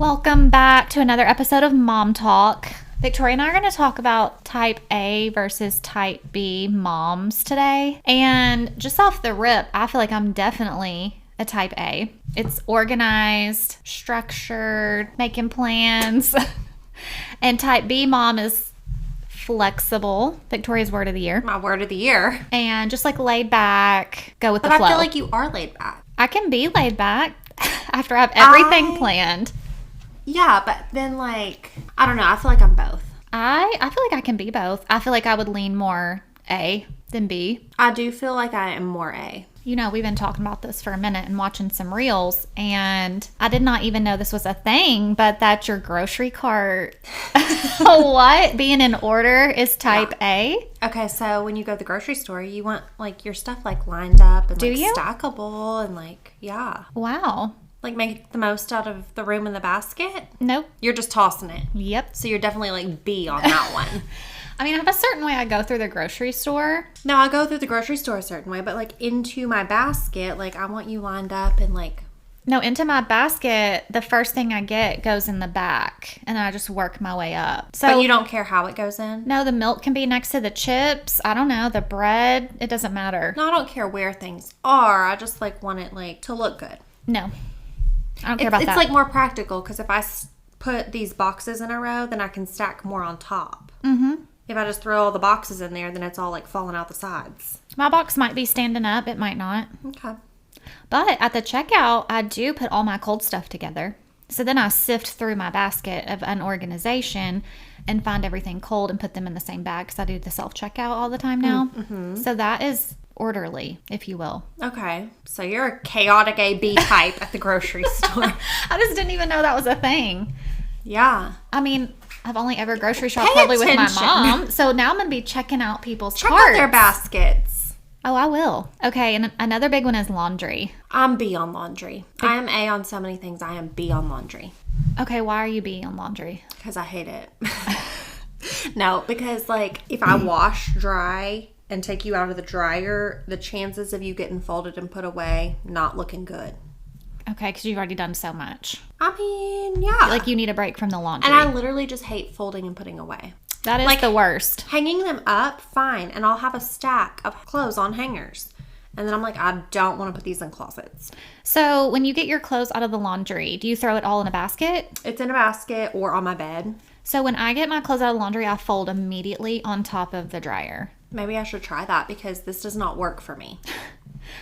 Welcome back to another episode of Mom Talk. Victoria and I are going to talk about type A versus type B moms today. And just off the rip, I feel like I'm definitely a type A. It's organized, structured, making plans. And type B mom is flexible. Victoria's word of the year. My word of the year. And just like laid back, go with the But flow. I feel like you are laid back. I can be laid back after I have everything planned. Yeah, but then like, I don't know. I feel like I'm both. I feel like I can be both. I feel like I would lean more A than B. I do feel like I am more A. You know, we've been talking about this for a minute and watching some reels, and I did not even know this was a thing, but that your grocery cart, what? Being in order is type A? Okay, so when you go to the grocery store, you want like your stuff like lined up and Do like you? stackable and like, yeah. Wow. Like make the most out of the room in the basket. Nope. You're just tossing it. Yep. So you're definitely like B on that one. I mean, I have a certain way I go through the grocery store. No, I go through the grocery store a certain way, but like into my basket, like I want you lined up and like. No, into my basket, the first thing I get goes in the back, and I just work my way up. So But you don't care how it goes in? no, the milk can be next to the chips. I don't know, the bread. It doesn't matter. No, I don't care where things are. I just like want it like to look good. No. I don't care about that. It's like more practical because if I put these boxes in a row, then I can stack more on top. Mm-hmm. If I just throw all the boxes in there, then it's all like falling out the sides. My box might be standing up. It might not. Okay. But at the checkout, I do put all my cold stuff together. So then I sift through my basket of unorganization and find everything cold and put them in the same bag because I do the self-checkout all the time now. Mm-hmm. So that is orderly, if you will. Okay. So you're a chaotic AB type at the grocery store. I just didn't even know that was a thing. Yeah. I mean, I've only ever grocery shopped Pay probably with my attention. mom. So now I'm going to be checking out people's Check carts. out their baskets. Oh, I will. Okay, and another big one is laundry. I'm B on laundry. I am A on so many things. I am B on laundry. Okay, why are you B on laundry? Because I hate it. No, because like if I wash dry and take you out of the dryer, the chances of you getting folded and put away not looking good. Okay, because you've already done so much. I mean, yeah. Like you need a break from the laundry. And I literally just hate folding and putting away. That is like, the worst. Hanging them up, fine. And I'll have a stack of clothes on hangers. And then I'm like, I don't want to put these in closets. So when you get your clothes out of the laundry, do you throw it all in a basket? It's in a basket or on my bed. So when I get my clothes out of the laundry, I fold immediately on top of the dryer. Maybe I should try that because this does not work for me.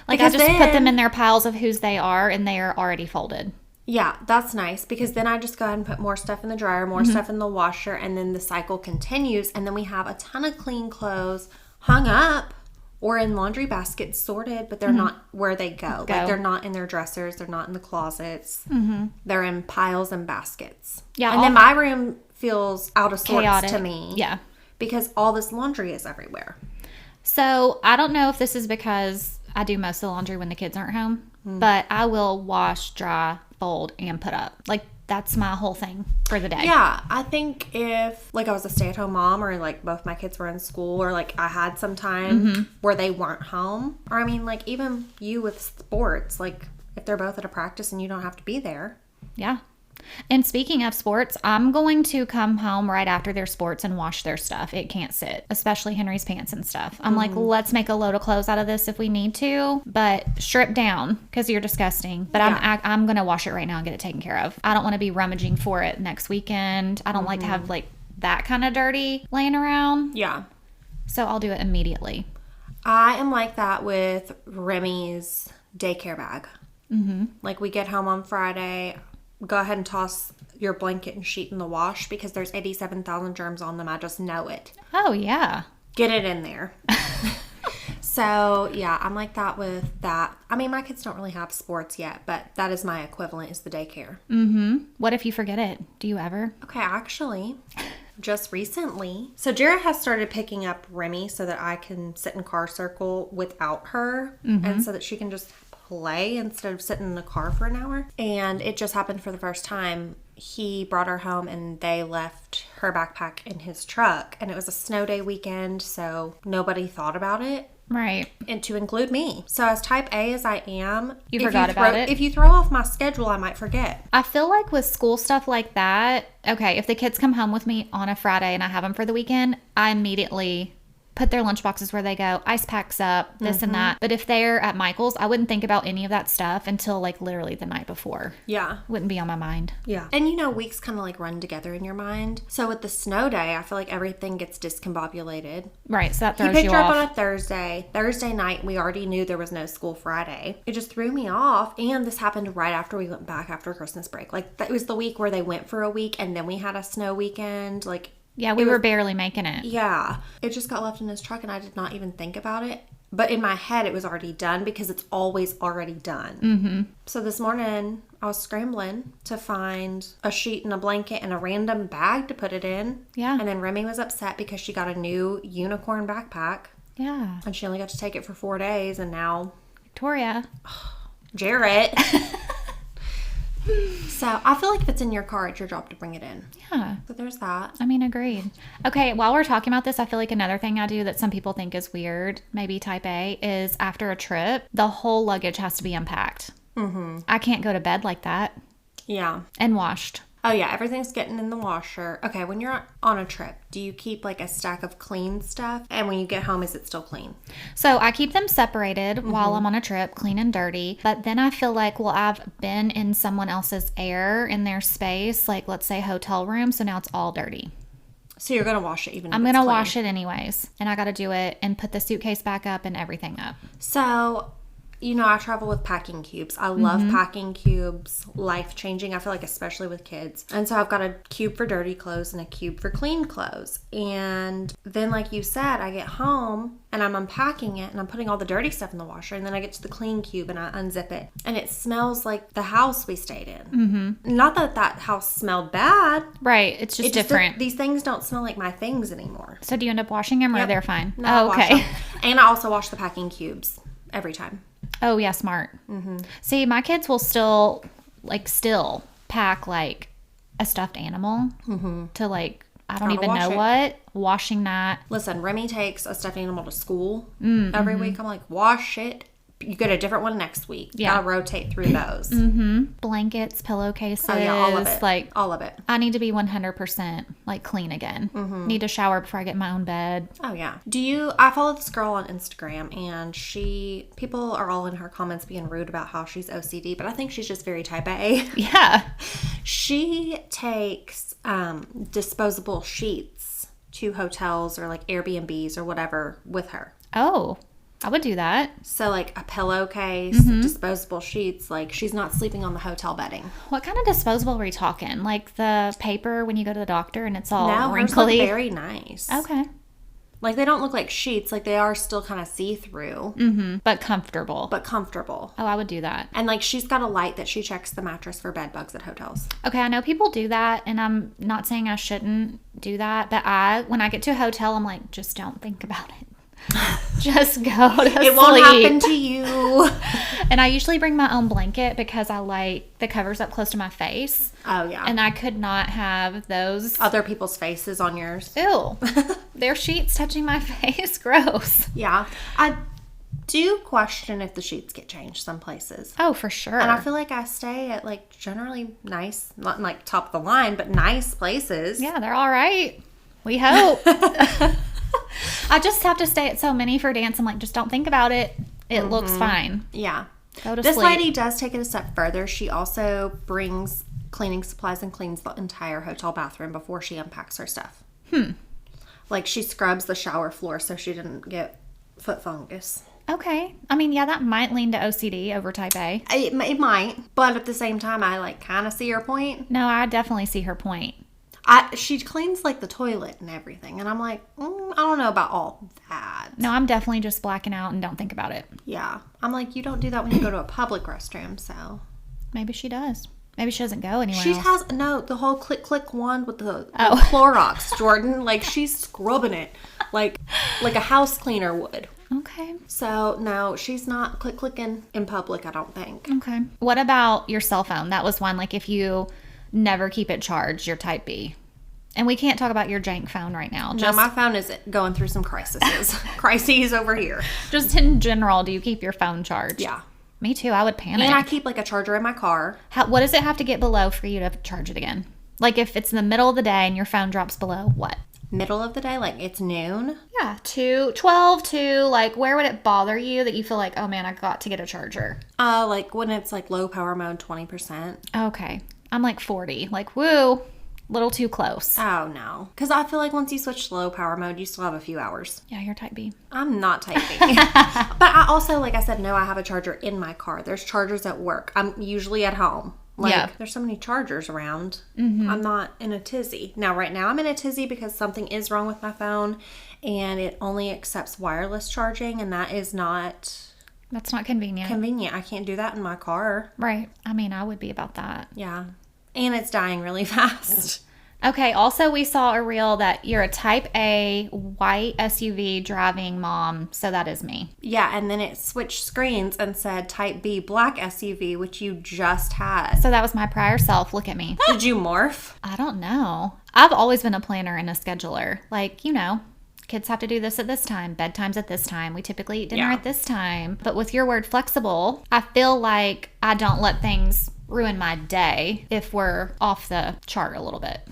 Like Because I just put them then- in their piles of whose they are and they are already folded. Yeah, that's nice because then I just go ahead and put more stuff in the dryer, more stuff in the washer, and then the cycle continues. And then we have a ton of clean clothes hung up or in laundry baskets sorted, but they're not where they go. Like they're not in their dressers, they're not in the closets. They're in piles and baskets. Yeah, and then my room feels out of sorts chaotic to me. Yeah. Because all this laundry is everywhere. So I don't know if this is because I do most of the laundry when the kids aren't home, but I will wash, dry, fold, and put up. Like that's my whole thing for the day. Yeah, I think if like I was a stay-at-home mom or like both my kids were in school or like I had some time where they weren't home, or I mean like even you with sports, like if they're both at a practice and you don't have to be there. Yeah. And speaking of sports, I'm going to come home right after their sports and wash their stuff. It can't sit, especially Henry's pants and stuff. I'm like, let's make a load of clothes out of this if we need to, but strip down because you're disgusting. But I'm going to wash it right now and get it taken care of. I don't want to be rummaging for it next weekend. I don't like to have like that kind of dirty laying around. Yeah. So I'll do it immediately. I am like that with Remy's daycare bag. Like we get home on Friday, go ahead and toss your blanket and sheet in the wash because there's 87,000 germs on them. I just know it. Oh, yeah. Get it in there. So, yeah, I'm like that with that. I mean, my kids don't really have sports yet, but that is my equivalent is the daycare. What if you forget it? Do you ever? Okay, actually, just recently. So, Jara has started picking up Remy so that I can sit in car circle without her and so that she can just play instead of sitting in the car for an hour. And it just happened for the first time. He brought her home and they left her backpack in his truck. And it was a snow day weekend, so nobody thought about it. Right. and to include me. So as type A as I am, You forgot about it? If you throw off my schedule, I might forget. I feel like with school stuff like that, okay, if the kids come home with me on a Friday and I have them for the weekend, I immediately put their lunchboxes where they go, ice packs up, this and that. But if they're at Michael's, I wouldn't think about any of that stuff until like literally the night before. Yeah. Wouldn't be on my mind. Yeah. And weeks kind of like run together in your mind. So with the snow day, I feel like everything gets discombobulated. Right. So that He throws picked you her off. up on a Thursday. Thursday night, we already knew there was no school Friday. It just threw me off. And this happened right after we went back after Christmas break. Like, that was the week where they went for a week and then we had a snow weekend. Like, Yeah, we were barely making it. yeah. It just got left in his truck and I did not even think about it. But in my head, it was already done because it's always already done. Mm-hmm. So this morning, I was scrambling to find a sheet and a blanket and a random bag to put it in. Yeah. And then Remy was upset because she got a new unicorn backpack. Yeah. And she only got to take it for 4 days. And now, Victoria. Jarrett. So I feel like if it's in your car, it's your job to bring it in. Yeah. So there's that. I mean, agreed. Okay, while we're talking about this, I feel like another thing I do that some people think is weird, maybe type A, is after a trip, the whole luggage has to be unpacked. Mm-hmm. I can't go to bed like that. Yeah. And washed. Oh, yeah. Everything's getting in the washer. Okay. When you're on a trip, do you keep like a stack of clean stuff? And when you get home, is it still clean? So I keep them separated while I'm on a trip, clean and dirty. But then I feel like, well, I've been in someone else's air in their space, like let's say hotel room. So now it's all dirty. So you're going to wash it even if I'm it's going to clean. wash it anyways. And I got to do it and put the suitcase back up and everything up. So, I travel with packing cubes. I love packing cubes. Life-changing, I feel like, especially with kids. And so I've got a cube for dirty clothes and a cube for clean clothes. And then, like you said, I get home and I'm unpacking it and I'm putting all the dirty stuff in the washer. And then I get to the clean cube and I unzip it. And it smells like the house we stayed in. Mm-hmm. Not that house smelled bad. Right. It's just different. These things don't smell like my things anymore. So do you end up washing them or they're fine? No, I wash okay. them. And I also wash the packing cubes every time. Oh, yeah, smart. Mm-hmm. See, my kids will still pack, like, a stuffed animal to, like, I don't even know what. Washing that. Listen, Remy takes a stuffed animal to school every week. I'm like, wash it. You get a different one next week. Yeah. Gotta rotate through those. Blankets, pillowcases. Oh, yeah, all of it. Like, all of it. I need to be 100%, like, clean again. Need to shower before I get in my own bed. Oh, yeah. I follow this girl on Instagram, and people are all in her comments being rude about how she's OCD, but I think she's just very type A. Yeah. She takes disposable sheets to hotels or, like, Airbnbs or whatever with her. Oh, I would do that. So, like, a pillowcase, disposable sheets. Like, she's not sleeping on the hotel bedding. What kind of disposable are we talking? Like the paper when you go to the doctor and it's all No, hers wrinkly? look very nice. Okay. Like, they don't look like sheets. Like, they are still kind of see-through. But comfortable. But comfortable. Oh, I would do that. And, like, she's got a light that she checks the mattress for bed bugs at hotels. Okay, I know people do that, and I'm not saying I shouldn't do that, but when I get to a hotel, I'm like, just don't think about it. Just go to sleep. It won't happen to you. And I usually bring my own blanket because I like the covers up close to my face. Oh, yeah. And I could not have those. Other people's faces on yours. Ew. Their sheets touching my face. Gross. Yeah. I do question if the sheets get changed some places. Oh, for sure. And I feel like I stay at, like, generally nice, not like top of the line, but nice places. Yeah, they're all right. We hope. I just have to stay at so many for dance. I'm like, just don't think about it. It looks fine. Yeah. Go to This sleep. lady does take it a step further. She also brings cleaning supplies and cleans the entire hotel bathroom before she unpacks her stuff. Like, she scrubs the shower floor so she didn't get foot fungus. Okay. I mean, yeah, that might lean to OCD over type A. It might, but at the same time, I, like, kind of see her point. No, I definitely see her point. She cleans, like, the toilet and everything, and I'm like, I don't know about all that. No, I'm definitely just blacking out and don't think about it. Yeah. I'm like, you don't do that when you go to a public restroom, so. Maybe she does. Maybe she doesn't go anywhere She else. has, the whole click wand with the Clorox, Jordan. Like, she's scrubbing it like a house cleaner would. Okay. So, no, she's not clicking in public, I don't think. Okay. What about your cell phone? That was one, like, if you never keep it charged, you're type B. And we can't talk about your jank phone right now. No, my phone is going through some crises over here. Just in general, do you keep your phone charged? Yeah. Me too. I would panic. And I keep like a charger in my car. What does it have to get below for you to charge it again? Like if it's in the middle of the day and your phone drops below, what? Middle of the day, like it's noon. Yeah, 12 to like, where would it bother you that you feel like, oh man, I got to get a charger? Like when it's like low power mode, 20%. Okay. I'm like 40. Like, woo, little too close. Oh no. Because I feel like once you switch to low power mode, you still have a few hours. Yeah, you're type B. I'm not type B. But I also, like I said, no, I have a charger in my car. There's chargers at work. I'm usually at home. Like, there's so many chargers around. Mm-hmm. I'm not in a tizzy. Now, right now, I'm in a tizzy because something is wrong with my phone, and it only accepts wireless charging, and that is not... That's not convenient. I can't do that in my car. Right. I mean, I would be about that. Yeah. And it's dying really fast. Okay, also we saw a reel that you're a type A white SUV driving mom, so that is me. Yeah, and then it switched screens and said type B black SUV, which you just had. So that was my prior self. Look at me. Did you morph? I don't know. I've always been a planner and a scheduler. Like, you know, kids have to do this at this time, bedtime's at this time. We typically eat dinner at this time. But with your word flexible, I feel like I don't let things ruin my day if we're off the chart a little bit.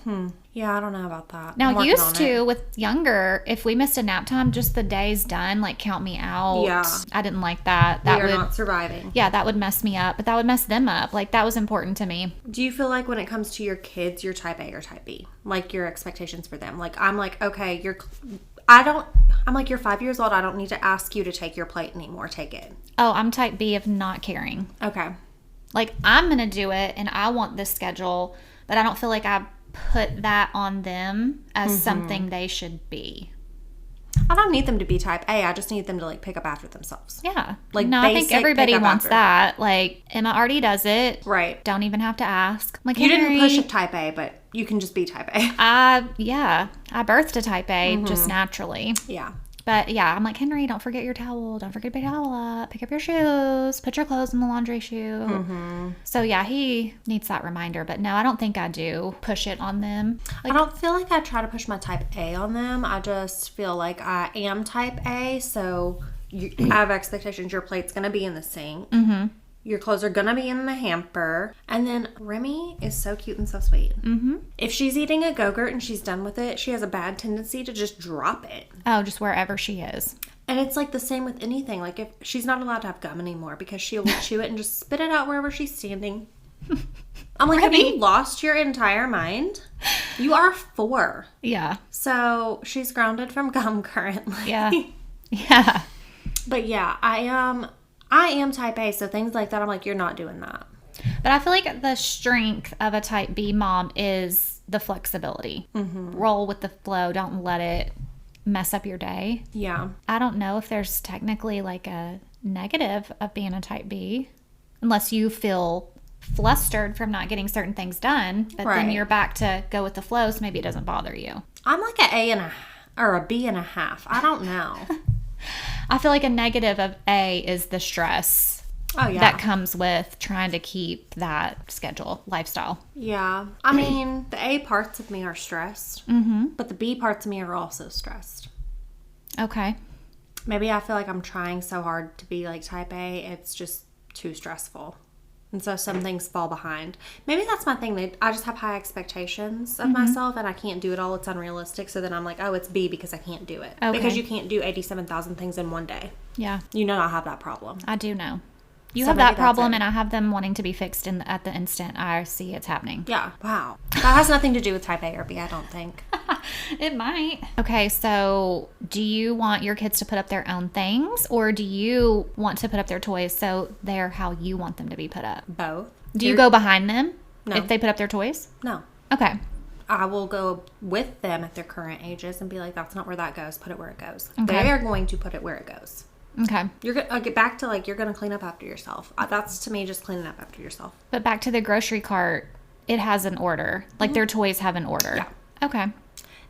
Yeah, I don't know about that. Now, used to, with younger, if we missed a nap time, just the day's done, like count me out. Yeah. I didn't like that. We are not surviving. Yeah, that would mess me up, but that would mess them up. Like, that was important to me. Do you feel like when it comes to your kids, you're type A or type B? Like, your expectations for them? Like, I'm like, okay, I'm like, you're 5 years old. I don't need to ask you to take your plate anymore. Take it. Oh, I'm type B of not caring. Okay. Like, I'm going to do it, and I want this schedule, but I don't feel like I put that on them as something they should be. I don't need them to be type A. I just need them to, like, pick up after themselves. Yeah. Like, no, I think everybody wants that. Like, Emma already does it. Right. Don't even have to ask. Like, you didn't push a type A, but you can just be type A. I birthed a type A just naturally. Yeah. But yeah, I'm like, Henry, don't forget your towel. Don't forget to pick your towel up. Pick up your shoes. Put your clothes in the laundry chute. So yeah, he needs that reminder. But no, I don't think I do push it on them. Like, I don't feel like I try to push my type A on them. I just feel like I am type A. So I have expectations. Your plate's going to be in the sink. Your clothes are going to be in the hamper. And then Remy is so cute and so sweet. If she's eating a Go-Gurt and she's done with it, she has a bad tendency to just drop it. Oh, just wherever she is. And it's like the same with anything. Like, if she's not allowed to have gum anymore because she'll chew it and just spit it out wherever she's standing. I'm like, have you lost your entire mind? You are 4. Yeah. So she's grounded from gum currently. Yeah. Yeah. But yeah, I am type A, so things like that, I'm like, you're not doing that. But I feel like the strength of a type B mom is the flexibility. Roll with the flow. Don't let it mess up your day. Yeah. I don't know if there's technically like a negative of being a type B, unless you feel flustered from not getting certain things done, but then you're back to go with the flow, so maybe it doesn't bother you. I'm like a B and a half. I don't know. I feel like a negative of A is the stress that comes with trying to keep that schedule, lifestyle. Yeah. I mean, the A parts of me are stressed, but the B parts of me are also stressed. Okay. Maybe I feel like I'm trying so hard to be like type A, it's just too stressful. And so some things fall behind. Maybe that's my thing. I just have high expectations of myself and I can't do it all. It's unrealistic. So then I'm like, oh, it's B because I can't do it. Okay. Because you can't do 87,000 things in one day. Yeah. You know I have that problem. I do know. You have that problem and I have them wanting to be fixed at the instant I see it's happening. Yeah. Wow. That has nothing to do with type A or B, I don't think. It might. Okay, so do you want your kids to put up their own things or do you want to put up their toys so they're how you want them to be put up? Both. Do you go behind them if they put up their toys? No. Okay. I will go with them at their current ages and be like, that's not where that goes. Put it where it goes. Okay. They are going to put it where it goes. Okay. I'll get back to like, you're going to clean up after yourself. That's to me just cleaning up after yourself. But back to the grocery cart, it has an order. Like their toys have an order. Yeah. Okay.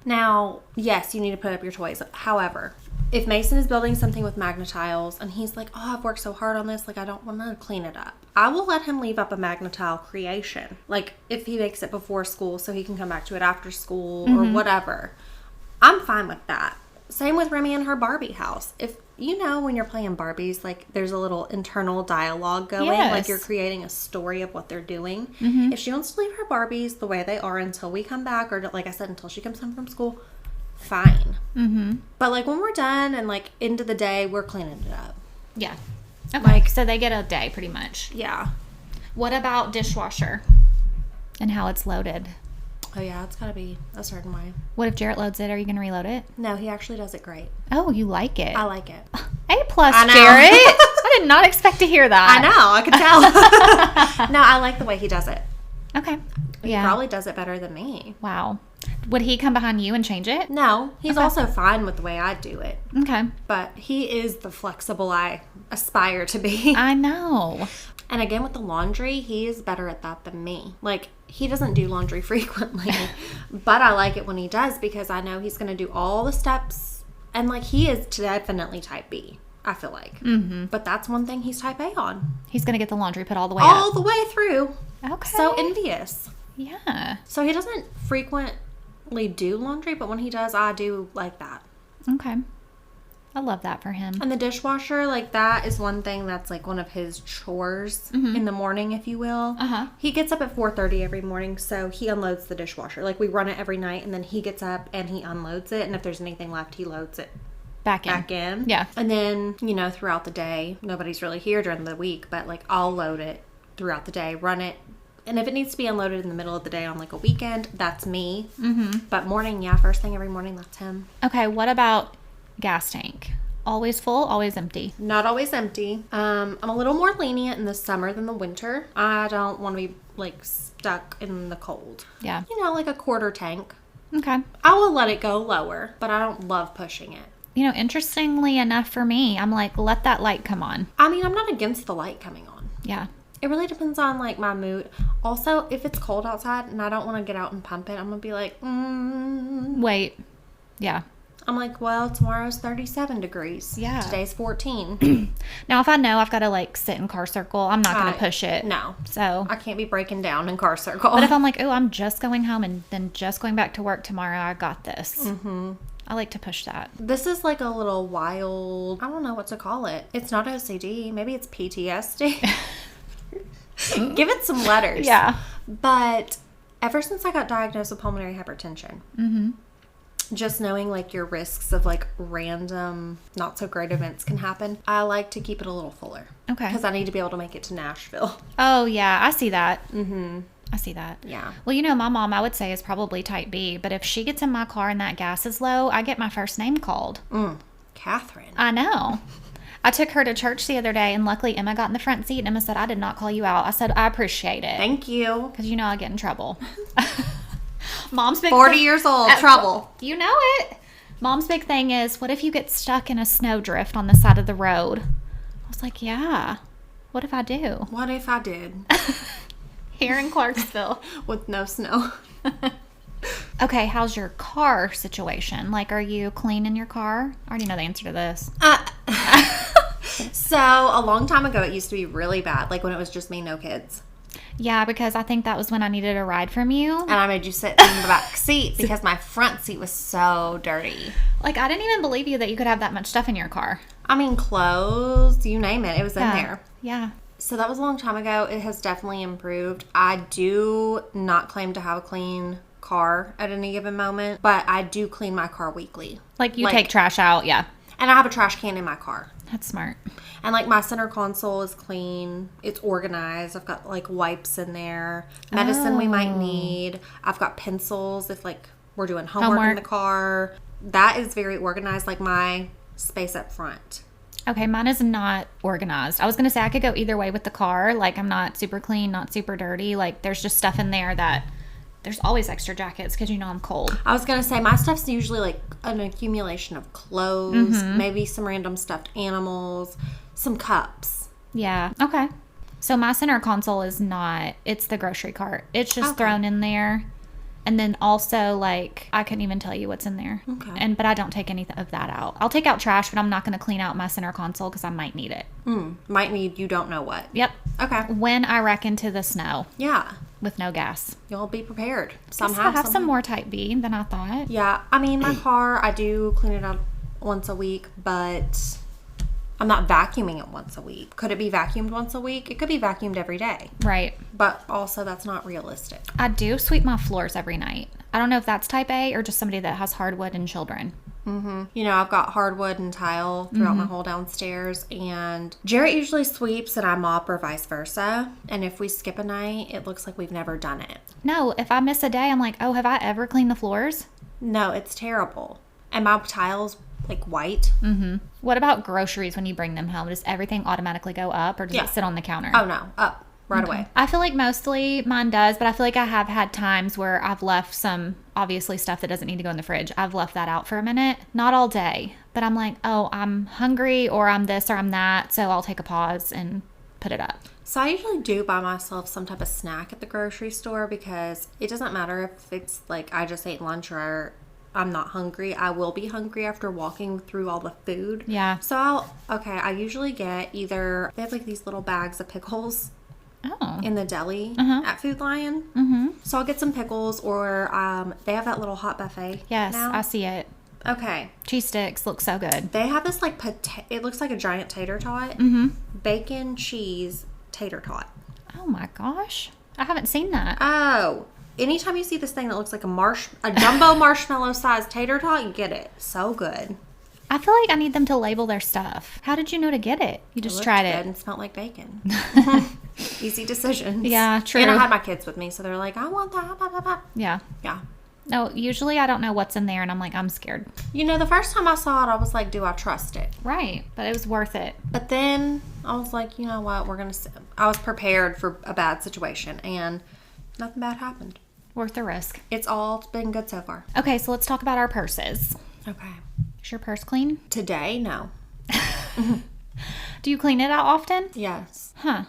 Now, yes, you need to put up your toys. However, if Mason is building something with Magna-Tiles and he's like, oh, I've worked so hard on this, like I don't want to clean it up, I will let him leave up a Magna-Tile creation. Like if he makes it before school so he can come back to it after school or whatever. I'm fine with that. Same with Remy and her Barbie house. If you know when you're playing Barbies, like there's a little internal dialogue going, like you're creating a story of what they're doing. If she wants to leave her Barbies the way they are until we come back, or like I said, until she comes home from school, fine. But like when we're done and like into the day, we're cleaning it up. Yeah. Okay. Like, so they get a day pretty much. Yeah. What about dishwasher and how it's loaded? Oh yeah, it's gotta be a certain way. What if Jarrett loads it? Are you gonna reload it? No, he actually does it great. Oh, you like it? I like it. A plus, Jarrett. I did not expect to hear that. I know, I could tell. No, I like the way he does it. Okay. He probably does it better than me. Wow. Would he come behind you and change it? No, he's also fine with the way I do it. Okay. But he is the flexible I aspire to be. I know. And again, with the laundry, he is better at that than me. Like, he doesn't do laundry frequently, but I like it when he does because I know he's going to do all the steps. And, like, he is definitely type B, I feel like. But that's one thing he's type A on. He's going to get the laundry put all the way up. All the way through. Okay. So envious. Yeah. So he doesn't frequently do laundry, but when he does, I do like that. Okay. I love that for him. And the dishwasher, like that is one thing that's like one of his chores in the morning, if you will. He gets up at 4:30 every morning, so he unloads the dishwasher. Like we run it every night, and then he gets up and he unloads it, and if there's anything left, he loads it back in. Yeah. And then, you know, throughout the day, nobody's really here during the week, but like I'll load it throughout the day, run it. And if it needs to be unloaded in the middle of the day on like a weekend, that's me. But morning, yeah, first thing every morning, that's him. Okay, what about gas tank? Always full, always empty? Not always empty. I'm a little more lenient in the summer than the winter. I don't want to be like stuck in the cold. Yeah. You know, like a quarter tank. Okay. I will let it go lower, but I don't love pushing it. You know, interestingly enough for me, I'm like, let that light come on. I mean, I'm not against the light coming on. Yeah. It really depends on like my mood. Also, if it's cold outside and I don't want to get out and pump it, I'm going to be like, wait. Yeah. I'm like, well, tomorrow's 37 degrees. Yeah. Today's 14. Now, if I know I've got to like sit in car circle, I'm not going to push it. No. So I can't be breaking down in car circle. But if I'm like, oh, I'm just going home and then just going back to work tomorrow, I got this. I like to push that. This is like a little wild, I don't know what to call it. It's not OCD. Maybe it's PTSD. Give it some letters. Yeah. But ever since I got diagnosed with pulmonary hypertension, just knowing like your risks of like random not so great events can happen, I like to keep it a little fuller. Okay. Because I need to be able to make it to Nashville. Oh, yeah. I see that. I see that. Yeah. Well, you know, my mom, I would say, is probably type B. But if she gets in my car and that gas is low, I get my first name called. Catherine. I know. I took her to church the other day, and luckily Emma got in the front seat, and Emma said, I did not call you out. I said, I appreciate it. Thank you. Because you know I get in trouble. Mom's big 40 years old, trouble. You know it. Mom's big thing is, what if you get stuck in a snowdrift on the side of the road? I was like, yeah. What if I do? What if I did? Here in Clarksville. With no snow. Okay, how's your car situation? Like, are you clean in your car? I already know the answer to this. So, a long time ago, it used to be really bad. Like, when it was just me, no kids. Yeah, because I think that was when I needed a ride from you. And I made you sit in the back seat because my front seat was so dirty. Like, I didn't even believe you that you could have that much stuff in your car. I mean, clothes, you name it. It was in there. Yeah. So that was a long time ago. It has definitely improved. I do not claim to have a clean car at any given moment, but I do clean my car weekly. Like, you take trash out, yeah. And I have a trash can in my car. That's smart. And, like, my center console is clean. It's organized. I've got, like, wipes in there. Medicine we might need. I've got pencils if, like, we're doing homework in the car. That is very organized, like my space up front. Okay, mine is not organized. I was going to say I could go either way with the car. Like, I'm not super clean, not super dirty. Like, there's just stuff in there that... There's always extra jackets because you know I'm cold. I was going to say, my stuff's usually like an accumulation of clothes, maybe some random stuffed animals, some cups. Yeah. Okay. So my center console is not, it's the grocery cart. It's just thrown in there. And then also, like, I couldn't even tell you what's in there. Okay. But I don't take any of that out. I'll take out trash, but I'm not going to clean out my center console because I might need it. Might need you don't know what. Yep. Okay. When I reckon to the snow Yeah. with no gas. You'll be prepared. I have some more type B than I thought. Yeah. I mean, my car, I do clean it out once a week, but I'm not vacuuming it once a week. Could it be vacuumed once a week? It could be vacuumed every day. Right. But also, that's not realistic. I do sweep my floors every night. I don't know if that's type A or just somebody that has hardwood and children. You know, I've got hardwood and tile throughout my whole downstairs, and Jarrett usually sweeps and I mop or vice versa. And if we skip a night, it looks like we've never done it. No, if I miss a day, I'm like, oh, have I ever cleaned the floors? No, it's terrible. And my tile's like white. What about groceries when you bring them home? Does everything automatically go up or does it sit on the counter? Oh no, up right away. I feel like mostly mine does, but I feel like I have had times where I've left some, obviously, stuff that doesn't need to go in the fridge. I've left that out for a minute. Not all day, but I'm like, oh, I'm hungry or I'm this or I'm that, so I'll take a pause and put it up. So I usually do buy myself some type of snack at the grocery store because it doesn't matter if it's like I just ate lunch or I'm not hungry. I will be hungry after walking through all the food. Yeah. So I usually get either, they have like these little bags of pickles Oh. in the deli at Food Lion. So I'll get some pickles, or they have that little hot buffet. Yes, now. I see it. Okay. Cheese sticks look so good. They have this like it looks like a giant tater tot. Bacon cheese tater tot. Oh my gosh. I haven't seen that. Oh. Anytime you see this thing that looks like a jumbo marshmallow sized tater tot, you get it. So good. I feel like I need them to label their stuff. How did you know to get it? You just tried Good it. and smelled like bacon. Easy decisions. Yeah, true. And I had my kids with me, so they're like, I want that. Blah, blah, blah. Yeah. Yeah. No, usually I don't know what's in there and I'm like, I'm scared. You know, the first time I saw it, I was like, do I trust it? Right. But it was worth it. But then I was like, you know what? I was prepared for a bad situation, and nothing bad happened. Worth the risk. It's all been good so far. Okay, so let's talk about our purses. Okay. Is your purse clean? Today, no. Do you clean it out often? Yes. Huh.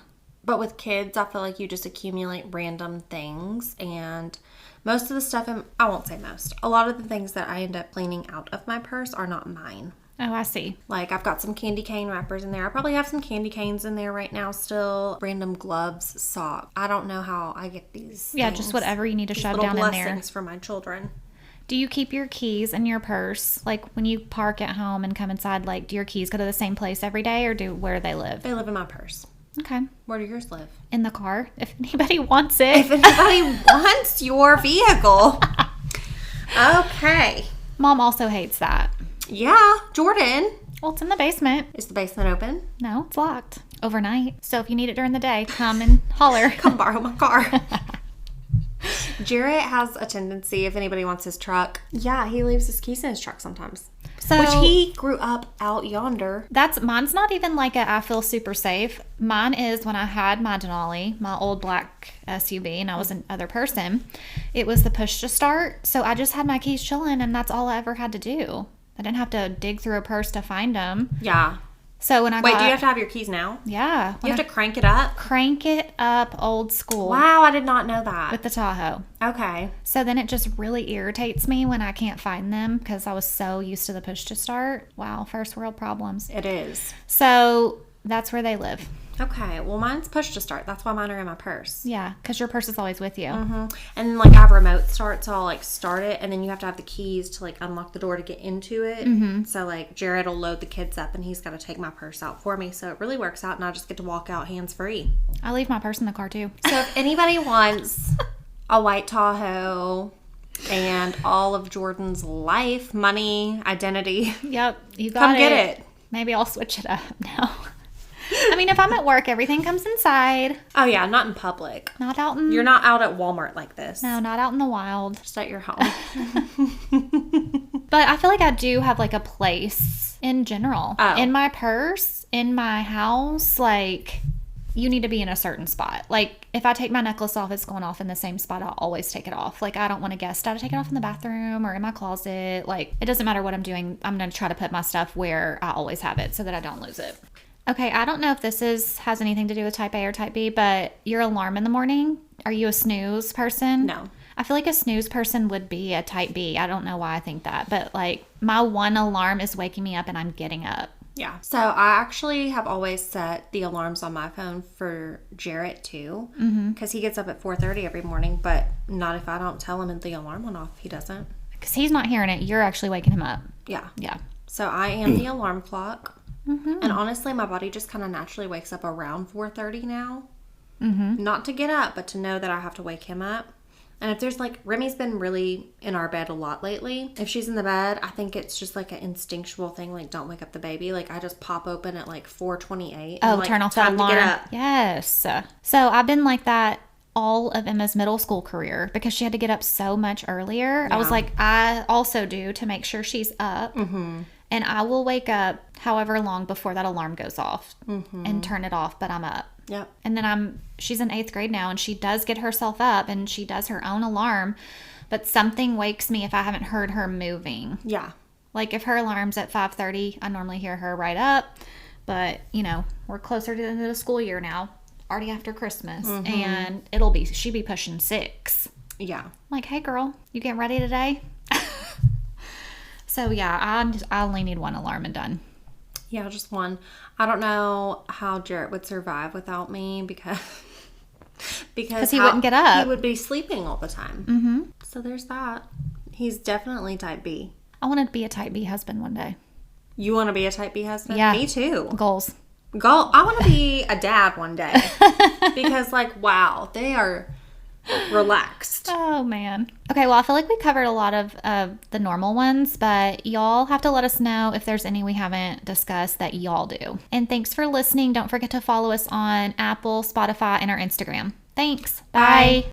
But with kids, I feel like you just accumulate random things, and most of the stuff, I won't say most, a lot of the things that I end up cleaning out of my purse are not mine. Oh, I see. Like, I've got some candy cane wrappers in there. I probably have some candy canes in there right now still. Random gloves, socks. I don't know how I get these Yeah, things. just whatever you need to These shove little down in there. blessings for my children. Do you keep your keys in your purse? Like when you park at home and come inside, like do your keys go to the same place every day or where they live? They live in my purse. Okay. Where do yours live? In the car, if anybody wants it. If anybody wants your vehicle. Okay. Mom also hates that. Yeah, Jordan. Well, it's in the basement. Is the basement open? No, it's locked overnight. So if you need it during the day, come and holler. Come borrow my car. Jarrett has a tendency, if anybody wants his truck, he leaves his keys in his truck sometimes. So Which he grew up out yonder. mine's not even like I feel super safe. Mine is when I had my Denali, my old black SUV, and I was another person. It was the push to start. So I just had my keys chilling, and that's all I ever had to do. I didn't have to dig through a purse to find them. Yeah. So when I Wait, do you have to have your keys now? Yeah. You have to crank it up? Crank it up old school. Wow, I did not know that. With the Tahoe. Okay. So then it just really irritates me when I can't find them because I was so used to the push to start. Wow, first world problems. It is. So that's where they live. Okay, well, mine's push to start. That's why mine are in my purse. Yeah, because your purse is always with you. And then, like, I have remote start, so I'll, like, start it, and then you have to have the keys to, like, unlock the door to get into it. So, like, Jared will load the kids up, and he's got to take my purse out for me, so it really works out, and I just get to walk out hands-free. I leave my purse in the car, too. So, if anybody wants a white Tahoe and all of Jordan's life, money, identity, Yep, you got come get it. Maybe I'll switch it up now. I mean, if I'm at work, everything comes inside. Oh, yeah, not in public. Not out in... You're not out at Walmart like this. No, not out in the wild. Just at your home. But I feel like I do have, like, a place in general. Oh. In my purse, in my house, like, you need to be in a certain spot. Like, if I take my necklace off, it's going off in the same spot. I'll always take it off. Like, I don't want a guest to take it off in the bathroom or in my closet. Like, it doesn't matter what I'm doing. I'm going to try to put my stuff where I always have it so that I don't lose it. Okay, I don't know if this has anything to do with type A or type B, but your alarm in the morning, are you a snooze person? No. I feel like a snooze person would be a type B. I don't know why I think that, but like my one alarm is waking me up and I'm getting up. Yeah. So I actually have always set the alarms on my phone for Jarrett too, because he gets up at 4:30 every morning, but not if I don't tell him the alarm went off. He doesn't. Because he's not hearing it. You're actually waking him up. Yeah. Yeah. So I am the alarm clock. And honestly, my body just kind of naturally wakes up around 4:30 now. Not to get up, but to know that I have to wake him up. And if there's like, Remy's been really in our bed a lot lately. If she's in the bed, I think it's just like an instinctual thing, like don't wake up the baby. Like I just pop open at like 4:28. Oh, and, like, turn off that time to alarm. get up. Yes. So I've been like that all of Emma's middle school career because she had to get up so much earlier. I was like, I also do to make sure she's up. And I will wake up however long before that alarm goes off and turn it off, but I'm up. Yep. And then she's in 8th grade now and she does get herself up and she does her own alarm, but something wakes me if I haven't heard her moving. Yeah. Like if her alarm's at 5:30, I normally hear her right up, but you know, we're closer to the end of the school year now, already after Christmas, and she'd be pushing 6. Yeah. I'm like, hey girl, you getting ready today? So yeah, I only need one alarm and done. Yeah, just one. I don't know how Jarrett would survive without me because he wouldn't get up. He would be sleeping all the time. So there's that. He's definitely type B. I want to be a type B husband one day. You want to be a type B husband? Yeah. Me too. Goals. I want to be a dad one day because like, wow, they are relaxed. Oh man. Okay, well I feel like we covered a lot of the normal ones, but y'all have to let us know if there's any we haven't discussed that y'all do. And thanks for listening. Don't forget to follow us on Apple, Spotify, and our Instagram. Thanks. Bye.